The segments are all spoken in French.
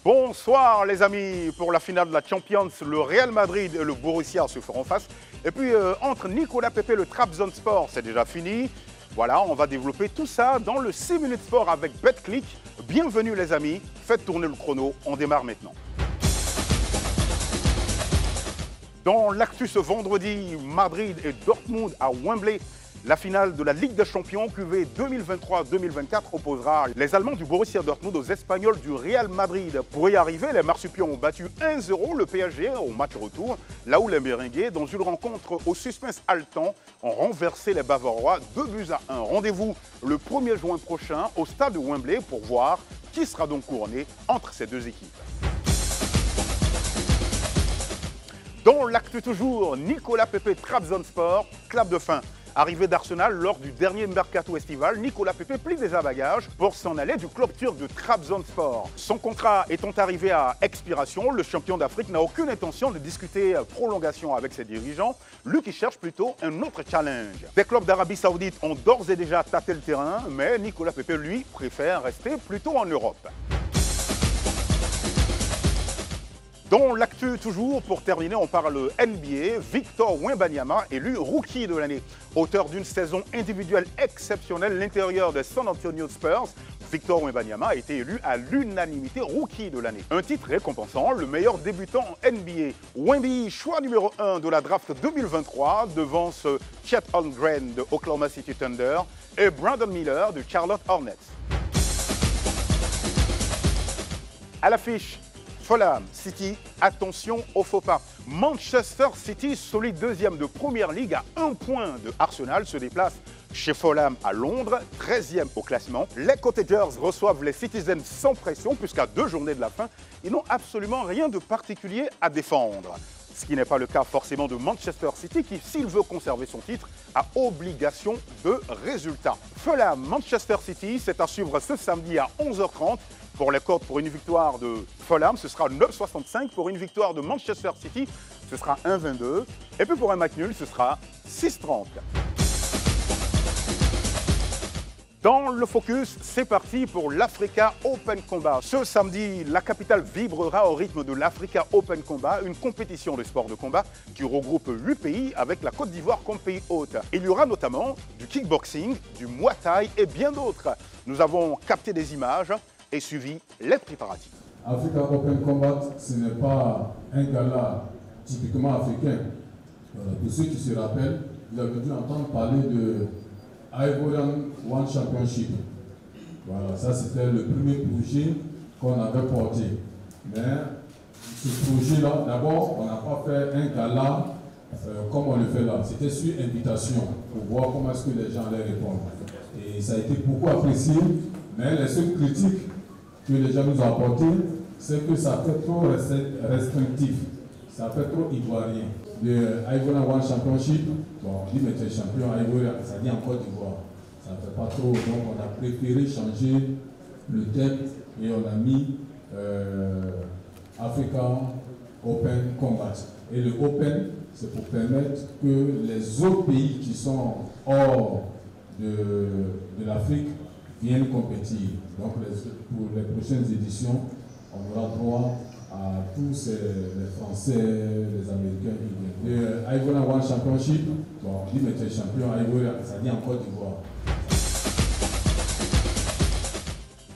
Bonsoir les amis, pour la finale de la Champions, le Real Madrid et le Borussia se feront face. Et puis entre Nicolas Pepe et le Trabzonspor, c'est déjà fini. Voilà, on va développer tout ça dans le 6 minutes sport avec BetClick. Bienvenue les amis, faites tourner le chrono, on démarre maintenant. Dans l'actu ce vendredi, Madrid et Dortmund à Wembley. La finale de la Ligue des Champions QV 2023-2024 opposera les Allemands du Borussia Dortmund aux Espagnols du Real Madrid. Pour y arriver, les Marsupiaux ont battu 1-0 le PSG au match retour, là où les Merengues, dans une rencontre au suspense haletant, ont renversé les Bavarois 2-1. Rendez-vous le 1er juin prochain au stade de Wembley pour voir qui sera donc couronné entre ces deux équipes. Dans l'actu toujours, Nicolas Pepe Trabzonspor, clap de fin. Arrivé d'Arsenal lors du dernier mercato estival, Nicolas Pepe plie déjà bagages pour s'en aller du club turc de Trabzonspor. Son contrat étant arrivé à expiration, le champion d'Afrique n'a aucune intention de discuter prolongation avec ses dirigeants, lui qui cherche plutôt un autre challenge. Des clubs d'Arabie Saoudite ont d'ores et déjà tâté le terrain, mais Nicolas Pepe, lui, préfère rester plutôt en Europe. Dans l'actu toujours, pour terminer, on parle NBA. Victor Wembanyama élu rookie de l'année. Auteur d'une saison individuelle exceptionnelle, l'intérieur des San Antonio Spurs, Victor Wembanyama a été élu à l'unanimité rookie de l'année. Un titre récompensant le meilleur débutant en NBA. Wemby, choix numéro 1 de la draft 2023, devance Chet Holmgren de Oklahoma City Thunder et Brandon Miller de Charlotte Hornets. À l'affiche, Fulham City, attention au faux pas. Manchester City, solide deuxième de Première Ligue à 1 point de Arsenal, se déplace chez Fulham à Londres, 13e au classement. Les Cottagers reçoivent les Citizens sans pression puisqu'à 2 journées de la fin, ils n'ont absolument rien de particulier à défendre. Ce qui n'est pas le cas forcément de Manchester City qui, s'il veut conserver son titre, a obligation de résultat. Fulham Manchester City, c'est à suivre ce samedi à 11h30. Pour les cotes pour une victoire de Fulham, ce sera 9,65. Pour une victoire de Manchester City, ce sera 1,22. Et puis pour un match nul, ce sera 6,30. Dans le focus, c'est parti pour l'Africa Open Combat. Ce samedi, la capitale vibrera au rythme de l'Africa Open Combat, une compétition de sport de combat qui regroupe 8 pays avec la Côte d'Ivoire comme pays hôte. Il y aura notamment du kickboxing, du muay thai et bien d'autres. Nous avons capté des images et suivi les préparatifs. Africa Open Combat, ce n'est pas un gala typiquement africain. Pour ceux qui se rappellent, vous avez dû entendre parler de Ivorian One Championship. Voilà, ça c'était le premier projet qu'on avait porté. Mais ce projet-là, d'abord, on n'a pas fait un gala comme on le fait là. C'était sur invitation pour voir comment est-ce que les gens allaient répondre. Et ça a été beaucoup apprécié, mais les seules critiques que les gens nous ont apportées, c'est que ça fait trop restrictif, ça fait trop ivoirien. Le Ivorian One Championship, bon, on dit mais tu es champion ivoirien, ça dit en Côte d'Ivoire. Ça ne fait pas trop, donc on a préféré changer le thème et on a mis Africa Open Combat. Et le Open, c'est pour permettre que les autres pays qui sont hors de l'Afrique viennent compétir. Donc pour les prochaines éditions, on aura droit à tous les Français, les Américains qui viennent. Le Ivorian One Championship, bon, on dit mais tu es champion Ivorian, ça dit en Côte d'Ivoire.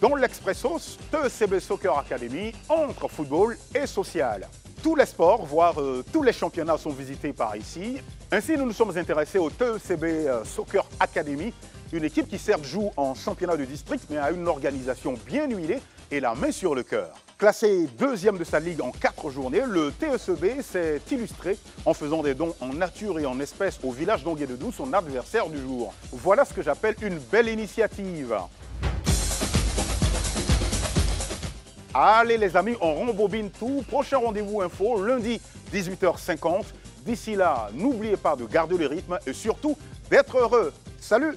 Dans l'Expressos, TECB Soccer Academy entre football et social. Tous les sports, voire tous les championnats sont visités par ici. Ainsi, nous nous sommes intéressés au TECB Soccer Academy, une équipe qui certes joue en championnat de district, mais a une organisation bien huilée et la main sur le cœur. Classé 2e de sa ligue en 4 journées, le TECB s'est illustré en faisant des dons en nature et en espèces au village d'Anguet-de-Doux, son adversaire du jour. Voilà ce que j'appelle une belle initiative. Allez les amis, on rembobine tout. Prochain rendez-vous info, lundi 18h50. D'ici là, n'oubliez pas de garder le rythme et surtout d'être heureux. Salut!